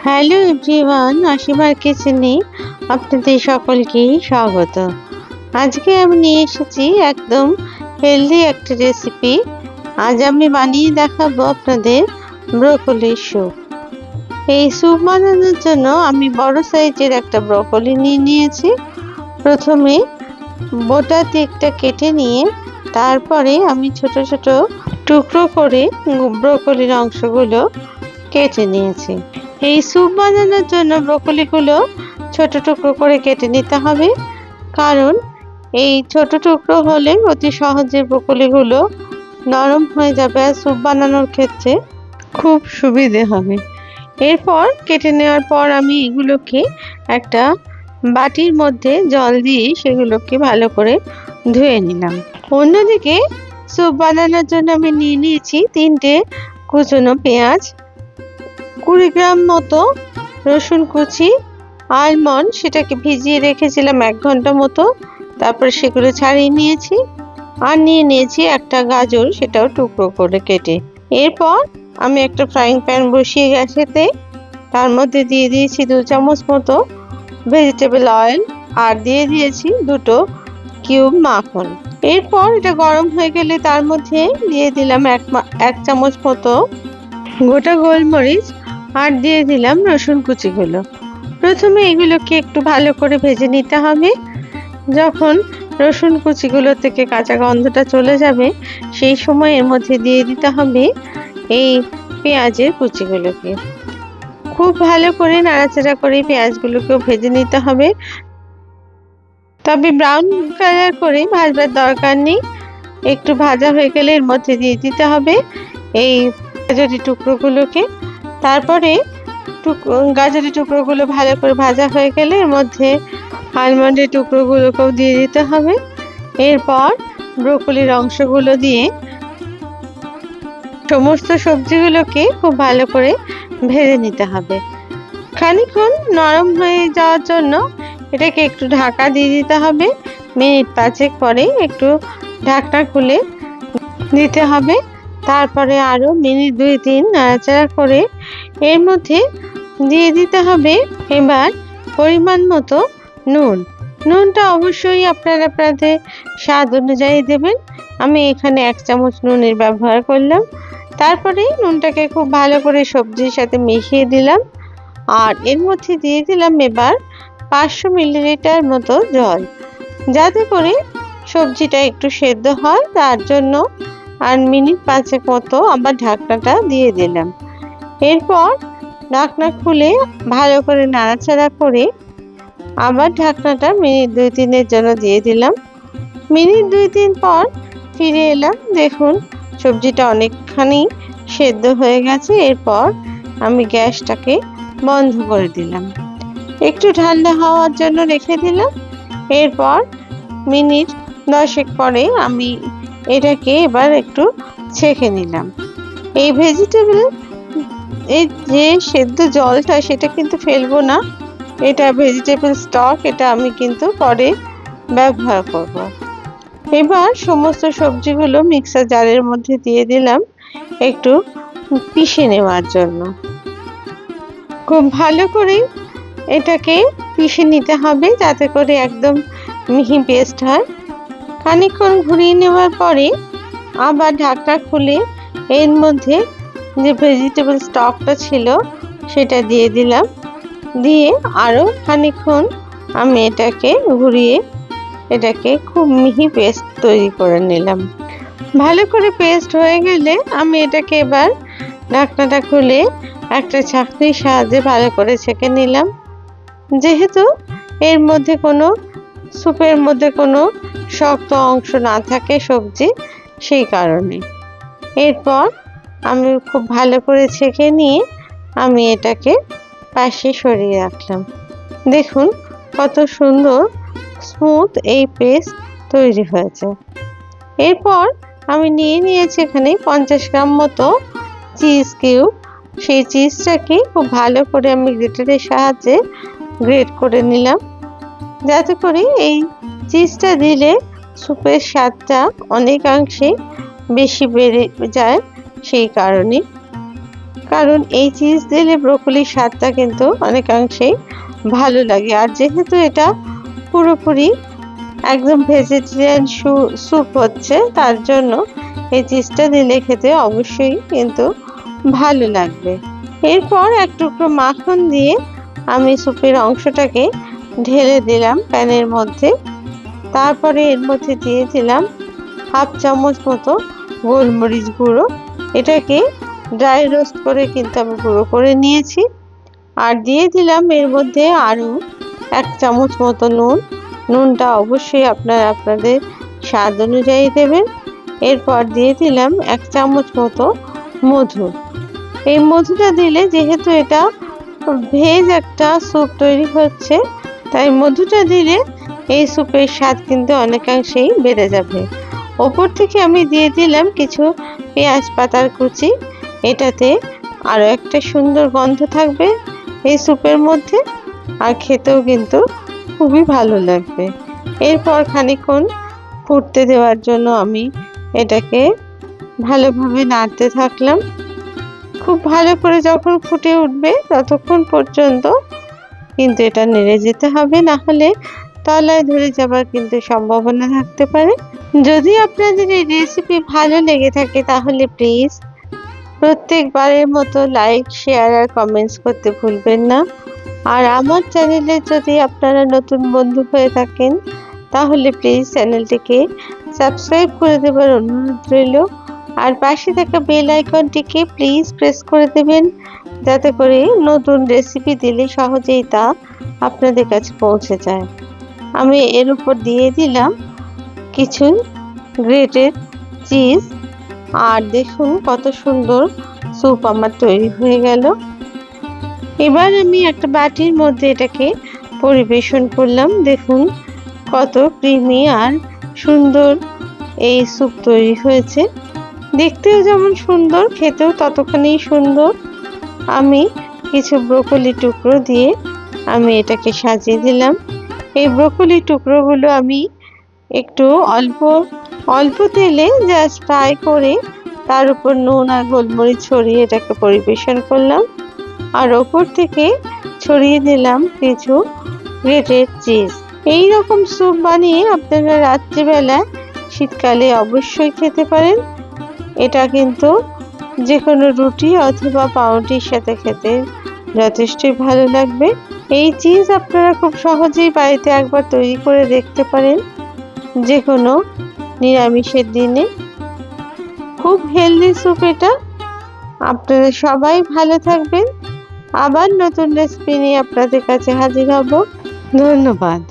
Hello everyone, অসীমার কিচেনে আপনাদের সকলকেই স্বাগত। আজকে আমি নিয়ে এসেছি একদম হেলদি একটা রেসিপি। আজ আমি বানিয়ে দেখাবো আপনাদের ব্রোকলির স্যুপ। এই স্যুপ বানানোর জন্য আমি বড় সাইজের একটা ব্রোকলি নিয়েছি। প্রথমে বোটা দিকটা কেটে নিয়ে তারপরে আমি ছোট ছোট টুকরো করে ব্রোকলির অংশগুলো কেটে নিয়েছি। এই স্যুপ বানানোর জন্য ব্রোকলিগুলো ছোট টুকরো করে কেটে নিতে হবে, কারণ এই ছোট টুকরো হলে অতি সহজে ব্রোকলিগুলো নরম হয়ে যাবে আর স্যুপ বানানোর ক্ষেত্রে খুব সুবিধে হবে। এরপর কেটে নেওয়ার পর আমি এগুলোকে একটা বাটির মধ্যে জল দিয়ে সেগুলোকে ভালো করে ধুয়ে নিলাম। অন্যদিকে স্যুপ বানানোর জন্য আমি নিয়েছি 3টে কুচনো পেঁয়াজ, 20 গ্রাম মতো রসুন কুচি, আলমন্ড সেটাকে ভিজিয়ে রেখেছিলাম 1 ঘন্টা মতো, তারপর সেগুলো ছাড়িয়ে নিয়েছি। আর নিয়েছি একটা গাজর, সেটাও টুকরো করে কেটে। এরপর আমি একটা ফ্রাইং প্যান বসিয়ে গ্যাসেতে, তার মধ্যে দিয়ে দিয়েছি 2 চামচ মতো ভেজিটেবল অয়েল আর দিয়ে দিয়েছি 2 কিউব মাখন। এরপর এটা গরম হয়ে গেলে তার মধ্যে দিয়ে দিলাম 1 চামচ মতো গোটা গোলমরিচ আর দিয়ে দিলাম রসুন কুচিগুলো। প্রথমে এগুলোকে একটু ভালো করে ভেজে নিতে হবে। যখন রসুন কুচিগুলো থেকে কাঁচা গন্ধটা চলে যাবে সেই সময় এর মধ্যে দিয়ে দিতে হবে এই পেঁয়াজের কুচিগুলোকে। খুব ভালো করে নাড়াচাড়া করে পেঁয়াজগুলোকেও ভেজে নিতে হবে, তবে ব্রাউন কালার করে ভাজবার দরকার নেই। একটু ভাজা হয়ে গেলে এর মধ্যে দিয়ে দিতে হবে এই গাজরের টুকরোগুলোকে। তারপরে গাজরের টুকরোগুলো ভালো করে ভাজা হয়ে গেলে এর মধ্যে আলমন্ডের টুকরোগুলোকেও দিয়ে দিতে হবে। এরপর ব্রোকলির অংশগুলো দিয়ে সমস্ত সবজিগুলোকে খুব ভালো করে ভেজে নিতে হবে। খানিকক্ষণ নরম হয়ে যাওয়ার জন্য এটাকে একটু ঢাকা দিয়ে দিতে হবে। মিনিট 5 পরে একটু ঢাকনা খুলে দিতে হবে। তারপরে আরও মিনিট 2-3 নাড়াচাড়া করে এর মধ্যে দিয়ে দিতে হবে এবার পরিমাণ মতো নুন। নুনটা অবশ্যই আপনাদের স্বাদ অনুযায়ী দেবেন। আমি এখানে 1 চামচ নুনের ব্যবহার করলাম। তারপরে নুনটাকে খুব ভালো করে সবজির সাথে মিশিয়ে দিলাম আর এর মধ্যে দিয়ে দিলাম এবার 500 মিলিলিটার মতো জল, যাতে করে সবজিটা একটু সেদ্ধ হয় তার জন্য। আর মিনিট 5 মতো আবার ঢাকনাটা দিয়ে দিলাম। এরপর ঢাকনা খুলে ভালো করে নাড়াচাড়া করে আবার ঢাকনাটা মিনিট 2-3 জন্য দিয়ে দিলাম। মিনিট 2-3 পর ফিরে এলাম। দেখুন সবজিটা অনেকখানি সেদ্ধ হয়ে গেছে। এরপর আমি গ্যাসটাকে বন্ধ করে দিলাম, একটু ঠান্ডা হওয়ার জন্য রেখে দিলাম। এরপর মিনিট 10 পরে আমি এটাকে এবার একটু ছেঁকে নিলাম। এই ভেজিটেবল এই যে সেদ্ধ জলটা সেটা কিন্তু ফেলবো না, এটা ভেজিটেবল স্টক, এটা আমি কিন্তু পরে ব্যবহার করব। এবার সমস্ত সবজিগুলো মিক্সার জারের মধ্যে দিয়ে দিলাম একটু পিষে নেওয়ার জন্য। খুব ভালো করে এটাকে পিষে নিতে হবে যাতে করে একদম মিহি পেস্ট হয়। খানিকক্ষণ ঘুরিয়ে নেওয়ার পরে আবার ঢাকনা খুলে এর মধ্যে যে ভেজিটেবল স্টকটা ছিল সেটা দিয়ে দিলাম। দিয়ে আরও খানিকক্ষণ আমি এটাকে ঘুরিয়ে এটাকে খুব মিহি পেস্ট তৈরি করে নিলাম। ভালো করে পেস্ট হয়ে গেলে আমি এটাকে এবার ঢাকনাটা খুলে একটা ছাঁকনির সাহায্যে ভালো করে ছেঁকে নিলাম। যেহেতু এর মধ্যে স্যুপের মধ্যে কোনো শক্ত অংশ না থাকে সবজি, সেই কারণে। এরপর আমি খুব ভালো করে ছেঁকে নিয়ে আমি এটাকে পাশে সরিয়ে রাখলাম। দেখুন কত সুন্দর স্মুথ এই পেস্ট তৈরি হয়েছে। এরপর আমি নিয়েছি এখানে 50 গ্রাম মতো চিজ কিউব। সেই চিজটাকে খুব ভালো করে আমি গ্রেটারের সাহায্যে গ্রেট করে নিলাম, যাতে করে এই চিজটা দিলে স্যুপের স্বাদটা অনেকাংশে বেশি বেড়ে যায়, সেই কারণে। কারণ এই চিজ দিলে ব্রোকলির স্বাদটা কিন্তু অনেকাংশেই ভালো লাগে। আর যেহেতু এটা পুরোপুরি একদম ভেজিটেরিয়ান স্যুপ হচ্ছে, তার জন্য এই চিজটা দিলে খেতে অবশ্যই কিন্তু ভালো লাগবে। এরপর এক টুকরো মাখন দিয়ে আমি স্যুপের অংশটাকে ঢেলে দিলাম প্যানের মধ্যে। তারপরে এর মধ্যে দিয়ে দিলাম হাফ চামচ মতো গোলমরিচ গুঁড়ো। এটাকে ড্রাই রোস্ট করে কিন্তু আমি গুঁড়ো করে নিয়েছি। আর দিয়ে দিলাম এর মধ্যে আরও 1 চামচ মতো নুন। নুনটা অবশ্যই আপনারা আপনাদের স্বাদ অনুযায়ী দেবেন। এরপর দিয়ে দিলাম 1 চামচ মতো মধু। এই মধুটা দিলে, যেহেতু এটা ভেজ একটা স্যুপ তৈরি হচ্ছে, তাই মধুটা দিলে এই স্যুপের স্বাদ কিন্তু অনেকাংশেই বেড়ে যাবে। ওপর থেকে আমি দিয়ে দিলাম কিছু পেঁয়াজ পাতার কুচি। এটাতে আরও একটা সুন্দর গন্ধ থাকবে এই স্যুপের মধ্যে, আর খেতেও কিন্তু খুবই ভালো লাগবে। এরপর খানিকক্ষণ ফুটতে দেওয়ার জন্য আমি এটাকে ভালোভাবে নাড়তে থাকলাম। খুব ভালো করে যখন ফুটে উঠবে ততক্ষণ পর্যন্ত কিন্তু এটা নেড়ে যেতে হবে, না হলে তলায় ধরে যাবার কিন্তু সম্ভাবনা থাকতে পারে। যদি আপনাদের এই রেসিপি ভালো লেগে থাকে তাহলে প্লিজ প্রত্যেকবারের মতো লাইক, শেয়ার আর কমেন্টস করতে ভুলবেন না। আর আমার চ্যানেলে যদি আপনারা নতুন বন্ধু হয়ে থাকেন তাহলে প্লিজ চ্যানেলটিকে সাবস্ক্রাইব করে দেবার অনুরোধ রইল। আর পাশে থাকা বেল আইকনটিকে প্লিজ প্রেস করে দেবেন, যাতে করে নতুন রেসিপি দিলে সহজেই তা আপনাদের কাছে পৌঁছে যায়। আমি এর উপর দিয়ে দিলাম কিছু গ্রেটেড চিজ। আর দেখুন কত সুন্দর স্যুপ আমার তৈরি হয়ে গেল। এবার আমি একটা বাটির মধ্যে এটাকে পরিবেশন করলাম। দেখুন কত ক্রিমি আর সুন্দর এই স্যুপ তৈরি হয়েছে। দেখতেও যেমন সুন্দর, খেতেও ততখানি সুন্দর। আমি কিছু ব্রোকলি টুকরো দিয়ে আমি এটাকে সাজিয়ে দিলাম। এই ব্রোকলি টুকরোগুলো আমি একটু অল্প তেলে জাস্ট ফ্রাই করে তার উপর নুন আর গোলমরিচ ছড়িয়ে এটাকে পরিবেশন করলাম। আর ওপর থেকে ছড়িয়ে দিলাম কিছু গ্রেটেড চিজ। এই রকম স্যুপ বানিয়ে আপনারা রাত্রিবেলায় শীতকালে অবশ্যই খেতে পারেন। এটা কিন্তু যে কোনো রুটি অথবা পাউরুটির সাথে খেতে যথেষ্টই ভালো লাগবে। এই চিজ আপনারা খুব সহজেই বাড়িতে একবার তৈরি করে দেখতে পারেন, যে কোনো নিরামিষের দিনে। খুব হেলদি স্যুপ এটা। আপনারা সবাই ভালো থাকবেন। আবার নতুন রেসিপি নিয়ে আপনাদের কাছে হাজির হব। ধন্যবাদ।